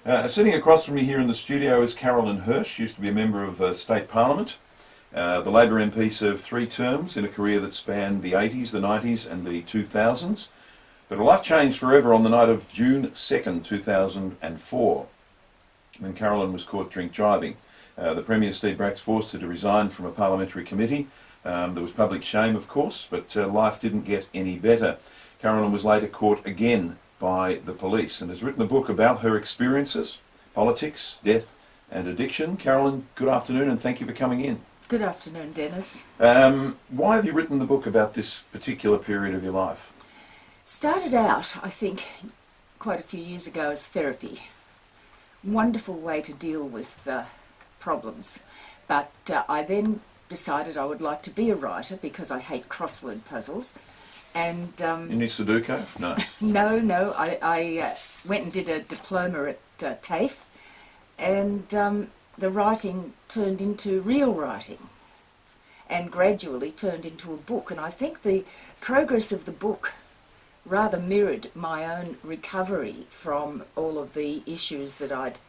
Sitting across from me here in the studio is Carolyn Hirsh, used to be a member of State Parliament. The Labor MP served 3 terms in a career that spanned the 80s, the 90s and the 2000s. But her life changed forever on the night of June 2nd, 2004, when Carolyn was caught drink driving. The Premier, Steve Bracks, forced her to resign from a parliamentary committee. There was public shame, of course, but life didn't get any better. Carolyn was later caught again by the police and has written a book about her experiences, politics, death and addiction. Carolyn, good afternoon and thank you for coming in. Good afternoon, Dennis. Why have you written the book about this particular period of your life? Started out, I think, quite a few years ago as therapy. Wonderful way to deal with problems. But I then decided I would like to be a writer because I hate crossword puzzles. And Any Sudoku? No. No. I went and did a diploma at TAFE, and the writing turned into real writing and gradually turned into a book. And I think the progress of the book rather mirrored my own recovery from all of the issues that I'd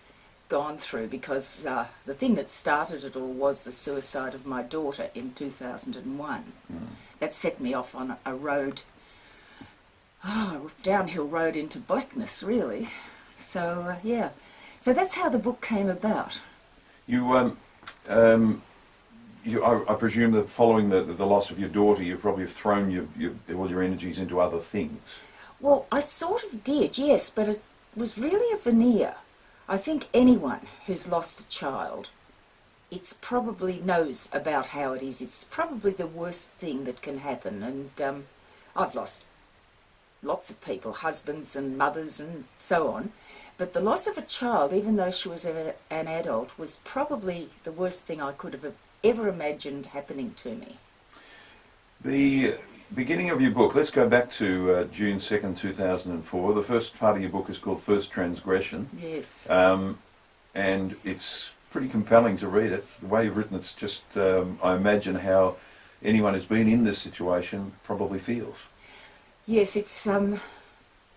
gone through, because the thing that started it all was the suicide of my daughter in 2001. That set me off on a road, downhill road into blackness, really. So, yeah. So that's how the book came about. I presume that following the loss of your daughter, you probably have thrown all your energies into other things. Well, I sort of did, yes, but it was really a veneer. I think anyone who's lost a child, it's probably knows about how it is. It's probably the worst thing that can happen. And I've lost lots of people, husbands and mothers and so on. But the loss of a child, even though she was an adult, was probably the worst thing I could have ever imagined happening to me. The beginning of your book, let's go back to June 2nd, 2004. The first part of your book is called First Transgression. Yes. And it's pretty compelling to read it. The way you've written it's just, I imagine how anyone who's been in this situation probably feels. Yes, it's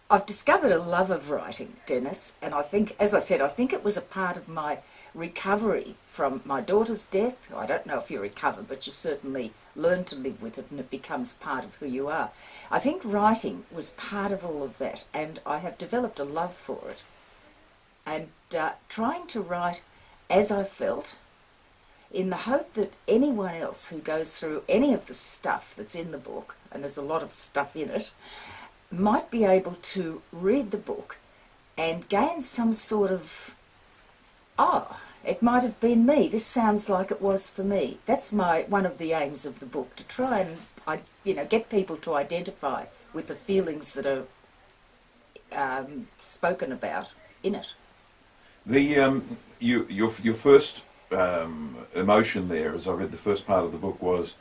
I've discovered a love of writing, Dennis, and I think, as I said, I think it was a part of my recovery from my daughter's death. I don't know if you recover, but you certainly learn to live with it and it becomes part of who you are. I think writing was part of all of that, and I have developed a love for it. And trying to write as I felt, in the hope that anyone else who goes through any of the stuff that's in the book, and there's a lot of stuff in it, might be able to read the book and gain some sort of, it might have been me. This sounds like it was for me. That's one of the aims of the book, to try and get people to identify with the feelings that are spoken about in it. Your first emotion there, as I read the first part of the book, was,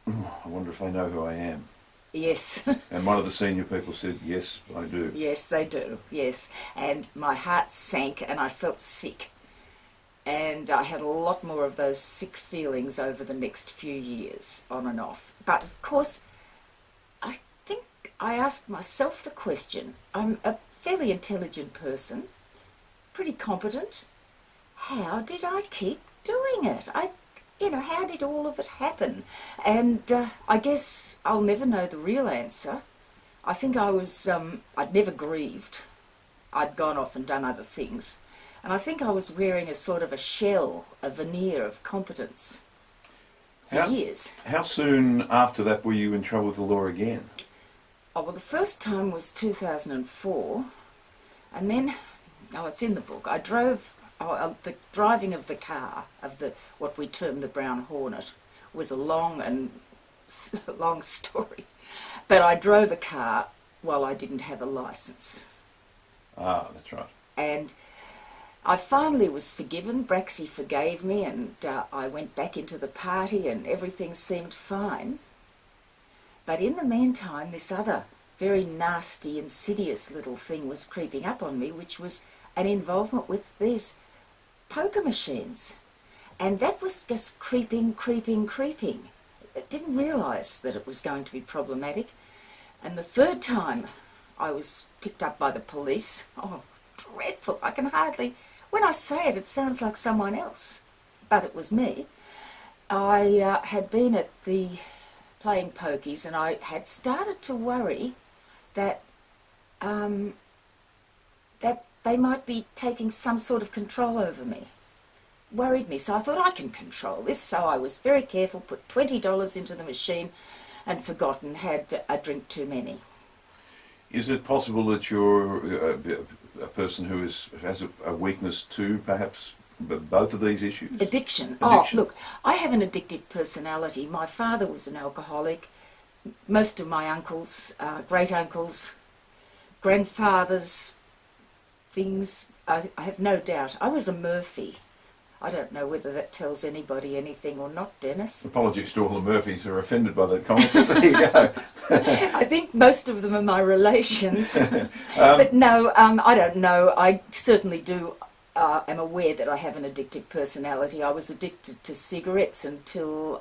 I wonder if they know who I am. Yes. And one of the senior people said, yes, I do. Yes, they do, yes. And my heart sank and I felt sick. And I had a lot more of those sick feelings over the next few years, on and off. But of course, I think I asked myself the question. I'm a fairly intelligent person, pretty competent. How did I keep doing it? How did all of it happen? And I guess I'll never know the real answer. I think I'd never grieved. I'd gone off and done other things. And I think I was wearing a sort of a shell, a veneer of competence for years. How soon after that were you in trouble with the law again? Oh, well, the first time was 2004. And then, it's in the book, I drove... the driving of the car, of what we term the Brown Hornet, was a long story. But I drove a car while I didn't have a licence. Ah, that's right. And I finally was forgiven. Braxy forgave me, and I went back into the party and everything seemed fine. But in the meantime, this other very nasty, insidious little thing was creeping up on me, which was an involvement with these poker machines. And that was just creeping. I didn't realise that it was going to be problematic. And the third time I was picked up by the police, dreadful. I can hardly, when I say it, it sounds like someone else, but it was me. I had been at the playing pokies, and I had started to worry that that they might be taking some sort of control over me. Worried me, so I thought I can control this. So I was very careful, put $20 into the machine, and forgotten, had a drink too many. Is it possible that you're a person who has a weakness to perhaps both of these issues? Addiction. Oh, look, I have an addictive personality. My father was an alcoholic. Most of my uncles, great-uncles, grandfathers, things, I have no doubt. I was a Murphy. I don't know whether that tells anybody anything or not, Dennis. Apologies to all the Murphys who are offended by that comment, but there you go. I think most of them are my relations. But no, I don't know. I certainly do am aware that I have an addictive personality. I was addicted to cigarettes until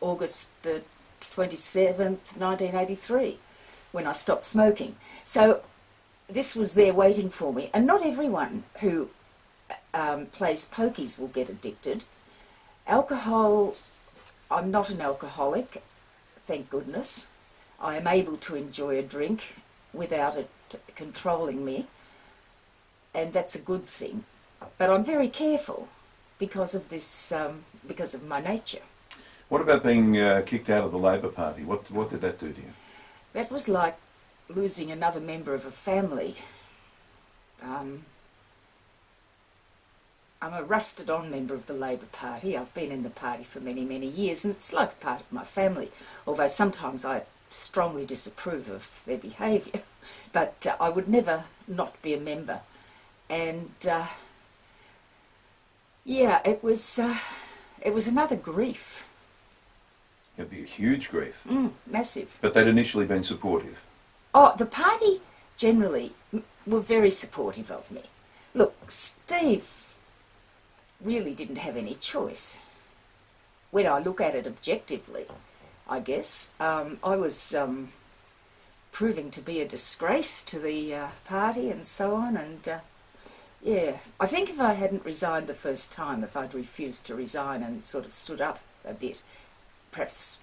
August the 27th, 1983, when I stopped smoking. So this was there waiting for me. And not everyone who plays pokies will get addicted. Alcohol, I'm not an alcoholic, thank goodness. I am able to enjoy a drink without it controlling me, and that's a good thing. But I'm very careful because of this, because of my nature. What about being kicked out of the Labor Party? What did that do to you? That was like losing another member of a family. I'm a rusted-on member of the Labor Party. I've been in the party for many, many years, and it's like a part of my family, although sometimes I strongly disapprove of their behaviour. But I would never not be a member. And, yeah, it was another grief. It'd be a huge grief. Massive. But they'd initially been supportive. Oh, the party generally were very supportive of me. Look, Steve really didn't have any choice. When I look at it objectively, I guess, I was proving to be a disgrace to the party and so on, and yeah, I think if I hadn't resigned the first time, if I'd refused to resign and sort of stood up a bit, perhaps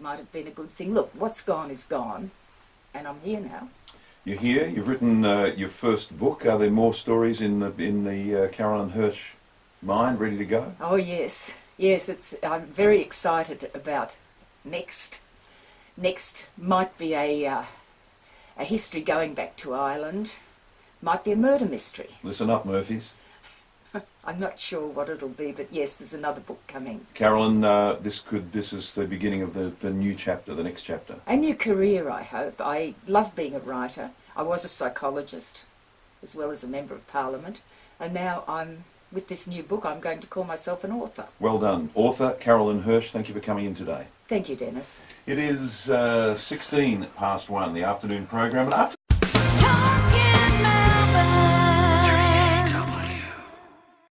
might have been a good thing. Look, what's gone is gone, and I'm here now. You're here, you've written your first book. Are there more stories in the Carolyn Hirsh mind ready to go? Oh yes, yes. I'm very excited about next. Next might be a history going back to Ireland. Might be a murder mystery. Listen up, Murphys. I'm not sure what it'll be, but yes, there's another book coming. Carolyn, this is the beginning of the new chapter, the next chapter. A new career, I hope. I love being a writer. I was a psychologist as well as a member of Parliament, and now with this new book, I'm going to call myself an author. Well done. Author Carolyn Hirsh, thank you for coming in today. Thank you, Dennis. It is 16 past 1, the afternoon program. And after